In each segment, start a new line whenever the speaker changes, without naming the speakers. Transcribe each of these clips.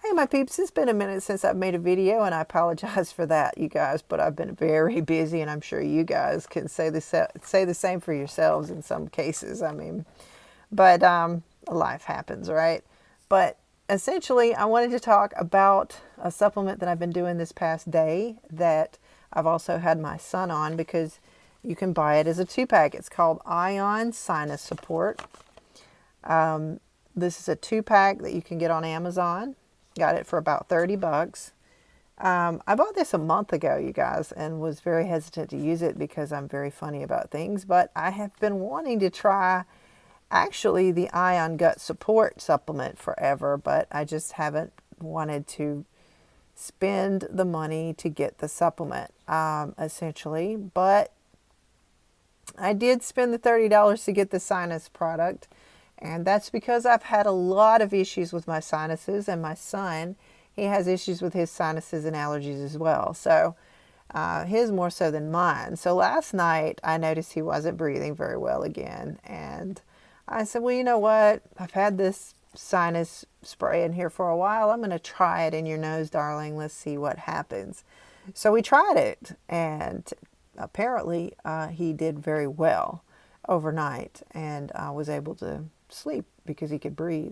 Hey my peeps, it's been a minute since I've made a video and I apologize for that, you guys, but I've been very busy and I'm sure you guys can say the same for yourselves in some cases. I mean, but life happens, right? But essentially, I wanted to talk about a supplement that I've been doing this past day that I've also had my son on because you can buy it as a 2-pack. It's called Ion Sinus Support. This is a 2-pack that you can get on Amazon. Got it for about 30 bucks. I bought this a month ago, you guys, and was very hesitant to use it because I'm very funny about things. But I have been wanting to try actually the Ion Gut Support supplement forever, but I just haven't wanted to spend the money to get the supplement, essentially. But I did spend the $30 to get the sinus product. And that's because I've had a lot of issues with my sinuses, and my son, he has issues with his sinuses and allergies as well. So his more so than mine. So last night I noticed he wasn't breathing very well again. And I said, well, you know what? I've had this sinus spray in here for a while. I'm going to try it in your nose, darling. Let's see what happens. So we tried it, and apparently he did very well overnight and was able to sleep because he could breathe.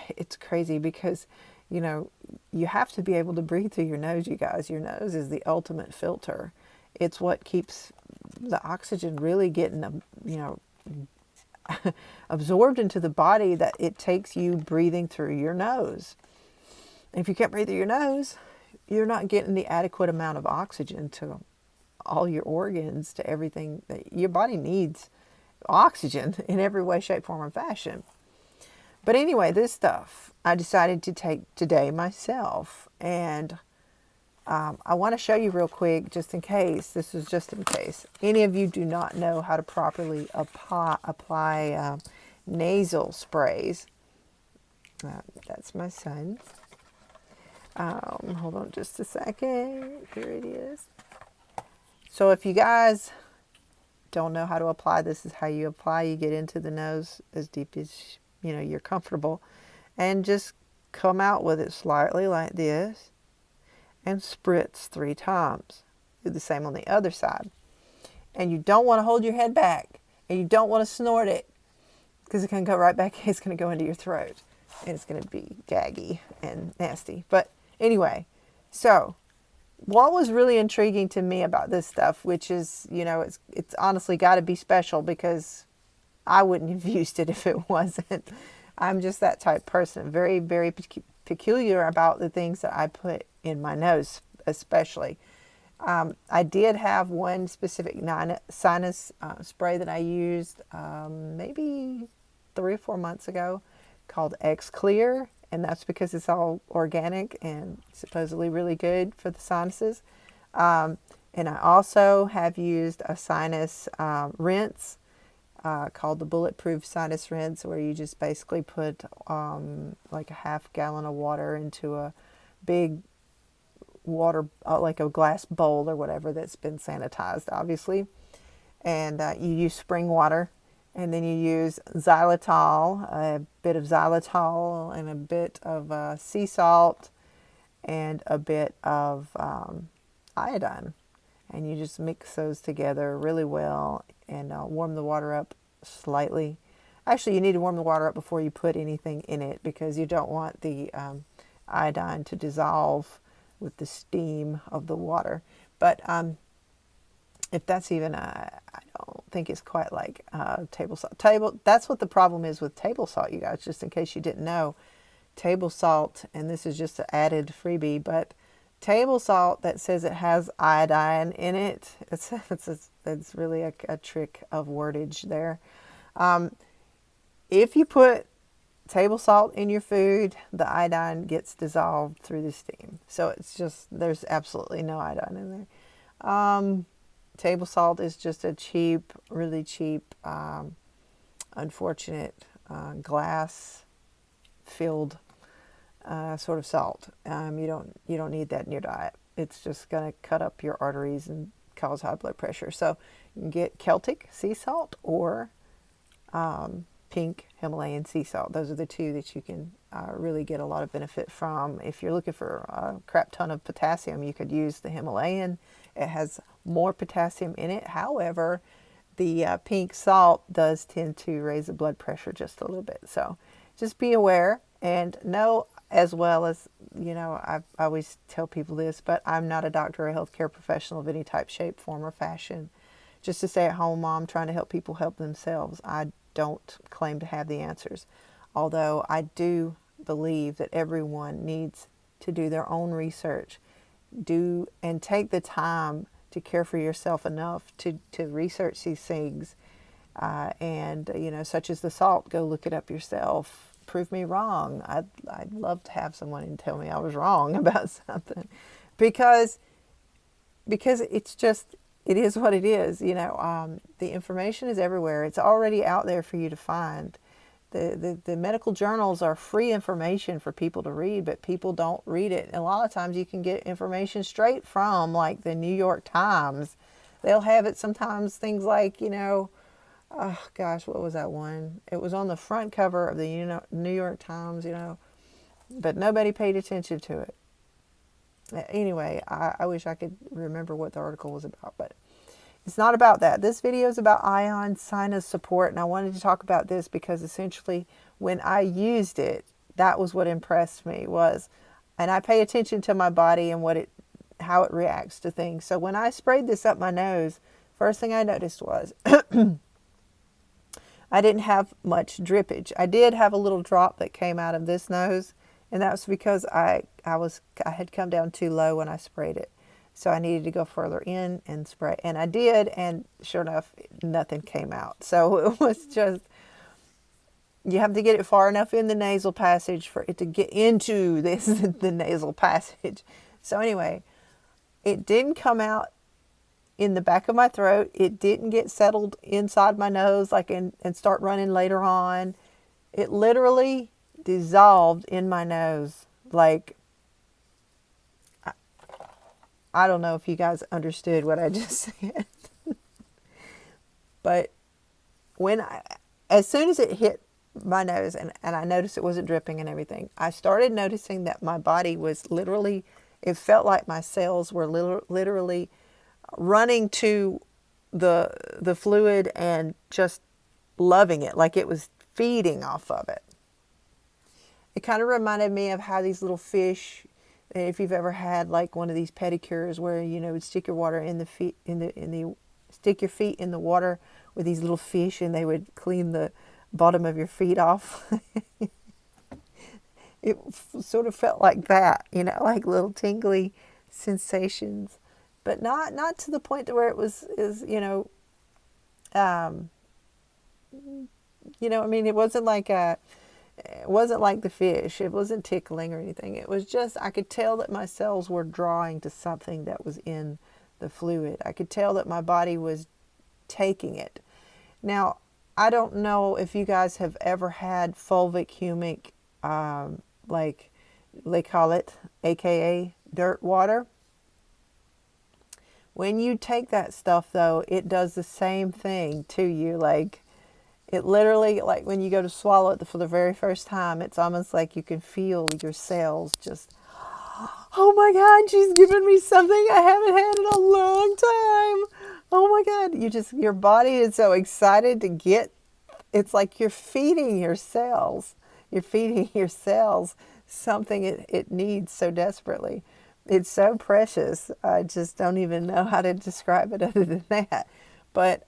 It's crazy because, you know, you have to be able to breathe through your nose, you guys. Your nose is the ultimate filter. It's what keeps the oxygen really getting, you know, absorbed into the body that it takes you breathing through your nose. And if you can't breathe through your nose, you're not getting the adequate amount of oxygen to all your organs, to everything that your body needs oxygen in every way, shape, form, and fashion. But anyway, this stuff I decided to take today myself, and I want to show you real quick, just in case, this is just in case, any of you do not know how to properly apply nasal sprays. That's my son. Hold on just a second. Here it is. So if you guys don't know how to apply, this is how you apply. You get into the nose as deep as you're comfortable, and just come out with it slightly like this and spritz 3 times. Do the same on the other side. And you don't want to hold your head back, and you don't want to snort it, because it can go right back. It's going to go into your throat and it's going to be gaggy and nasty. But anyway, so what was really intriguing to me about this stuff, which is, it's honestly got to be special, because I wouldn't have used it if it wasn't. I'm just that type of person. Very, very peculiar about the things that I put in my nose, especially. I did have one specific sinus spray that I used maybe 3 or 4 months ago called X Clear. And that's because it's all organic and supposedly really good for the sinuses. And I also have used a sinus rinse called the Bulletproof Sinus Rinse, where you just basically put like a half gallon of water into a big water, like a glass bowl or whatever that's been sanitized, obviously. And you use spring water. And then you use xylitol, a bit of xylitol, and a bit of sea salt, and a bit of iodine. And you just mix those together really well and warm the water up slightly. Actually, you need to warm the water up before you put anything in it, because you don't want the iodine to dissolve with the steam of the water. But if that's even, I don't think it's quite like table salt. That's what the problem is with table salt, you guys, just in case you didn't know. Table salt, and this is just an added freebie, but table salt that says it has iodine in it, it's really a trick of wordage there. If you put table salt in your food, the iodine gets dissolved through the steam. So it's just, there's absolutely no iodine in there. Table salt is just a cheap, really cheap, unfortunate glass-filled sort of salt. You don't need that in your diet. It's just going to cut up your arteries and cause high blood pressure. So you can get Celtic sea salt or pink Himalayan sea salt. Those are the two that you can really get a lot of benefit from. If you're looking for a crap ton of potassium, you could use the Himalayan. It has more potassium in it. However, the pink salt does tend to raise the blood pressure just a little bit. So just be aware and know, as well as, I always tell people this, but I'm not a doctor or a healthcare professional of any type, shape, form, or fashion. Just a stay-at-home mom trying to help people help themselves. I don't claim to have the answers, although I do believe that everyone needs to do their own research, and take the time to care for yourself enough to research these things, and such as the salt, go look it up yourself. Prove me wrong. I'd love to have someone tell me I was wrong about something, because it's just, it is what it is. The information is everywhere. It's already out there for you to find. The medical journals are free information for people to read, but people don't read it. And a lot of times you can get information straight from, like, the New York Times. They'll have it sometimes, things like, oh gosh, what was that one? It was on the front cover of the New York Times, but nobody paid attention to it. Anyway, I wish I could remember what the article was about, but it's not about that. This video is about ion sinus support, and I wanted to talk about this because essentially when I used it, that was what impressed me, and I pay attention to my body and how it reacts to things. So when I sprayed this up my nose, first thing I noticed was I didn't have much drippage. I did have a little drop that came out of this nose, and that was because I had come down too low when I sprayed it. So I needed to go further in and spray. And I did, and sure enough, nothing came out. So it was just, you have to get it far enough in the nasal passage for it to get into the nasal passage. So anyway, it didn't come out in the back of my throat. It didn't get settled inside my nose and start running later on. It literally dissolved in my nose. Like, I don't know if you guys understood what I just said. But as soon as it hit my nose and I noticed it wasn't dripping and everything, I started noticing that my body was literally, it felt like my cells were literally running to the fluid and just loving it, like it was feeding off of it. It kind of reminded me of how these little fish, if you've ever had like one of these pedicures where would stick your water in the feet, stick your feet in the water with these little fish, and they would clean the bottom of your feet off. It sort of felt like that, like little tingly sensations, but not to the point to where it was I mean, it wasn't like the fish. It wasn't tickling or anything. It was just, I could tell that my cells were drawing to something that was in the fluid. I could tell that my body was taking it. Now, I don't know if you guys have ever had fulvic humic, like they call it, aka dirt water. When you take that stuff, though, it does the same thing to you. Like, it literally, like when you go to swallow it for the very first time, it's almost like you can feel your cells just, oh my God, she's giving me something I haven't had in a long time. Oh my God. Your body is so excited to get, it's like you're feeding your cells. You're feeding your cells something it needs so desperately. It's so precious. I just don't even know how to describe it other than that. But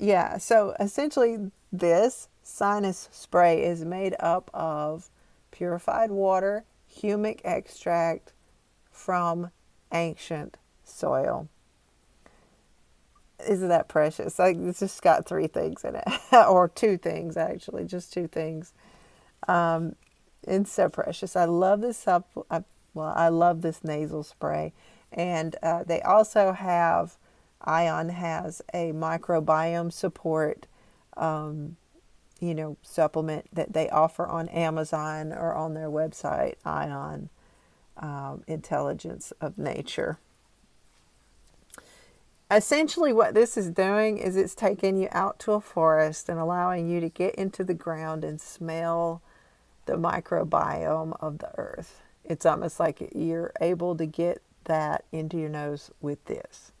yeah, so essentially this sinus spray is made up of purified water, humic extract from ancient soil. Isn't that precious? Like, it's just got 3 things in it, or 2 things actually, just 2 things. It's so precious. I love this I love this nasal spray, and they also have, Ion has a microbiome support, supplement that they offer on Amazon or on their website, Ion, Intelligence of Nature. essentially what this is doing is it's taking you out to a forest and allowing you to get into the ground and smell the microbiome of the earth. It's almost like you're able to get that into your nose with this.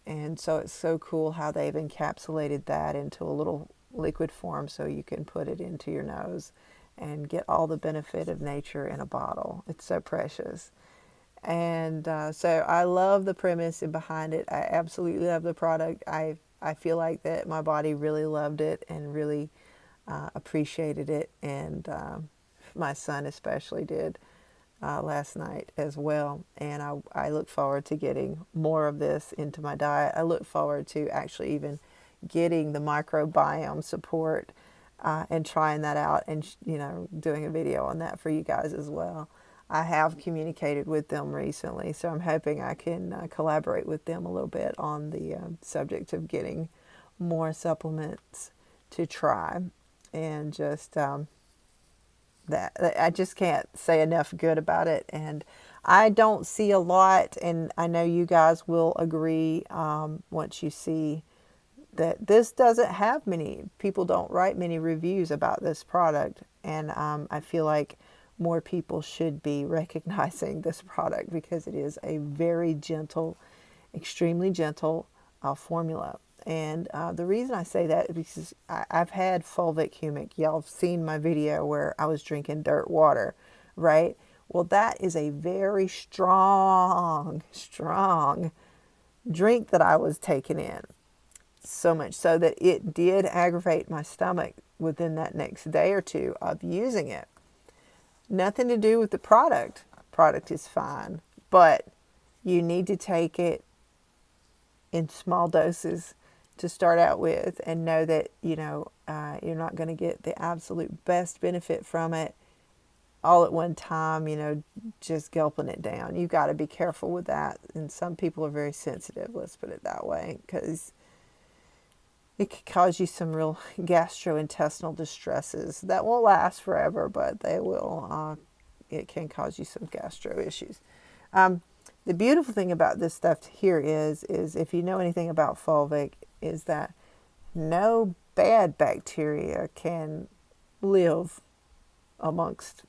And so it's so cool how they've encapsulated that into a little liquid form so you can put it into your nose and get all the benefit of nature in a bottle. It's so precious. And so I love the premise behind it. I absolutely love the product. I feel like that my body really loved it and really appreciated it. And my son especially did last night as well. And I look forward to getting more of this into my diet. I look forward to actually even getting the microbiome support and trying that out and, doing a video on that for you guys as well. I have communicated with them recently, so I'm hoping I can collaborate with them a little bit on the subject of getting more supplements to try. And just that I just can't say enough good about it. And I don't see a lot, and I know you guys will agree once you see that this doesn't have many people don't write many reviews about this product. And I feel like more people should be recognizing this product because it is a very gentle, extremely gentle formula. And the reason I say that is because I've had fulvic humic. Y'all have seen my video where I was drinking dirt water, right? Well, that is a very strong drink that I was taking in. So much so that it did aggravate my stomach within that next day or two of using it. Nothing to do with the product. Product is fine, but you need to take it in small doses to start out with and know that, you're not going to get the absolute best benefit from it all at one time, just gulping it down. You've got to be careful with that. And some people are very sensitive, let's put it that way, because it could cause you some real gastrointestinal distresses that won't last forever, but they will. It can cause you some gastro issues. The beautiful thing about this stuff here is if you know anything about fulvic, is that no bad bacteria can live amongst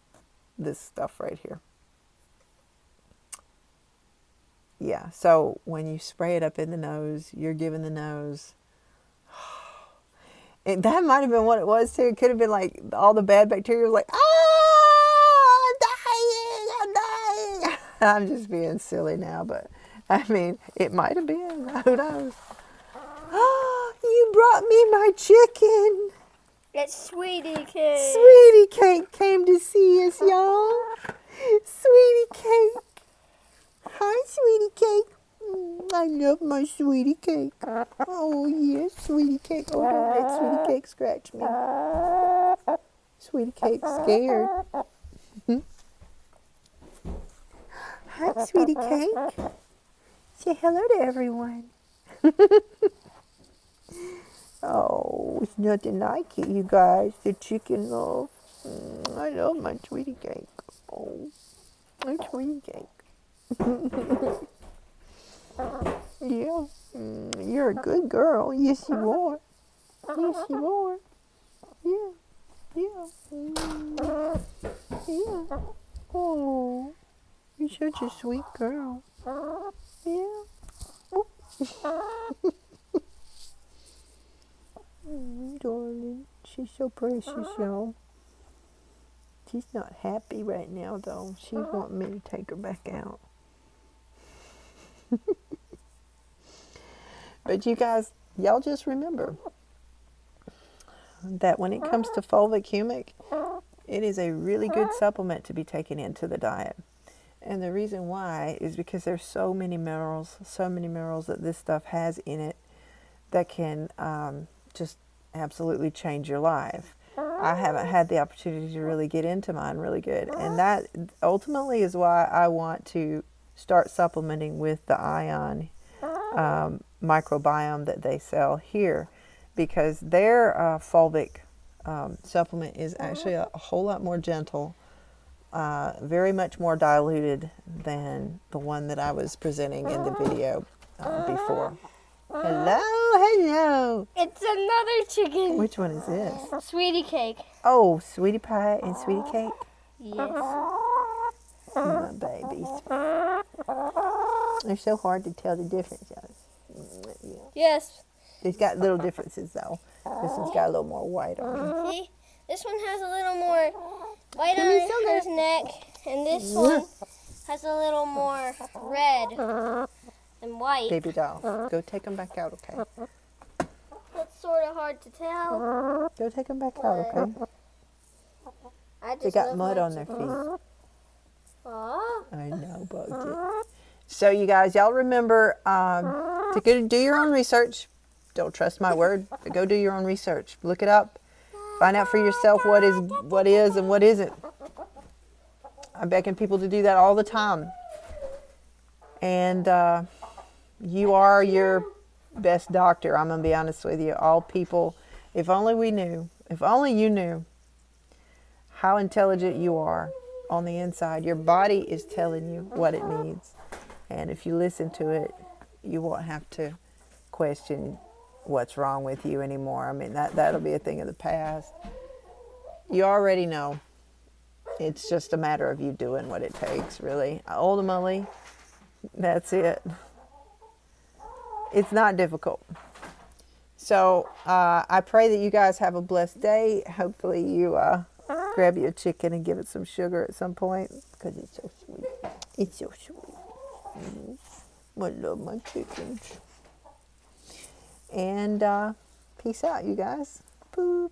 this stuff right here. Yeah, so when you spray it up in the nose, you're giving the nose. And that might have been what it was too. It could have been like all the bad bacteria was like, I'm dying. I'm just being silly now, but I mean, it might have been. Who knows? Oh, you brought me my chicken.
It's Sweetie Cake.
Sweetie Cake came to see us, y'all. Sweetie Cake. Hi, Sweetie Cake. I love my Sweetie Cake. Oh, yes, Sweetie Cake. Oh, don't let Sweetie Cake scratch me. Sweetie Cake's scared. Hi, Sweetie Cake. Say hello to everyone. Oh, it's nothing like it, you guys. The chicken love. I love my Sweetie Cake. Oh, my Sweetie Cake. Yeah, you're a good girl. Yes, you are. Yes, you are. Yeah. Yeah. Oh, you're such a sweet girl. Yeah. Darling, she's so precious, y'all. She's not happy right now, though. She's wanting me to take her back out. But you guys, y'all just remember that when it comes to fulvic humic, it is a really good supplement to be taken into the diet. And the reason why is because there's so many minerals that this stuff has in it that can just absolutely change your life. I haven't had the opportunity to really get into mine really good. And that ultimately is why I want to start supplementing with the ion microbiome that they sell here, because their fulvic supplement is actually a whole lot more gentle, very much more diluted than the one that I was presenting in the video before. Hello, hello.
It's another chicken.
Which one is this?
Sweetie cake.
Oh, sweetie pie and sweetie cake.
Yes.
My babies. They're so hard to tell the difference.
Yes.
They've got little differences though. This one's got a little more white on it.
See? This one has a little more white
Give me
on
sugar.
his neck, and this one has a little more red and white.
Baby doll, go take them back out, okay?
That's sort of hard to tell.
Go take them back out, okay?
I just
They got
love
mud
my
on their feet.
Aw.
I know, Bugsy. So you guys, y'all remember to go do your own research. Don't trust my word, but go do your own research. Look it up. Find out for yourself what is and what isn't. I'm begging people to do that all the time. And you are your best doctor. I'm going to be honest with you. All people, if only we knew, if only you knew how intelligent you are on the inside. Your body is telling you what it needs. And if you listen to it, you won't have to question what's wrong with you anymore. I mean, that'll be a thing of the past. You already know. It's just a matter of you doing what it takes, really. Ultimately, that's it. It's not difficult. So I pray that you guys have a blessed day. Hopefully you grab your chicken and give it some sugar at some point because it's so sweet. It's so sweet. I love my chickens. And peace out, you guys. Boop.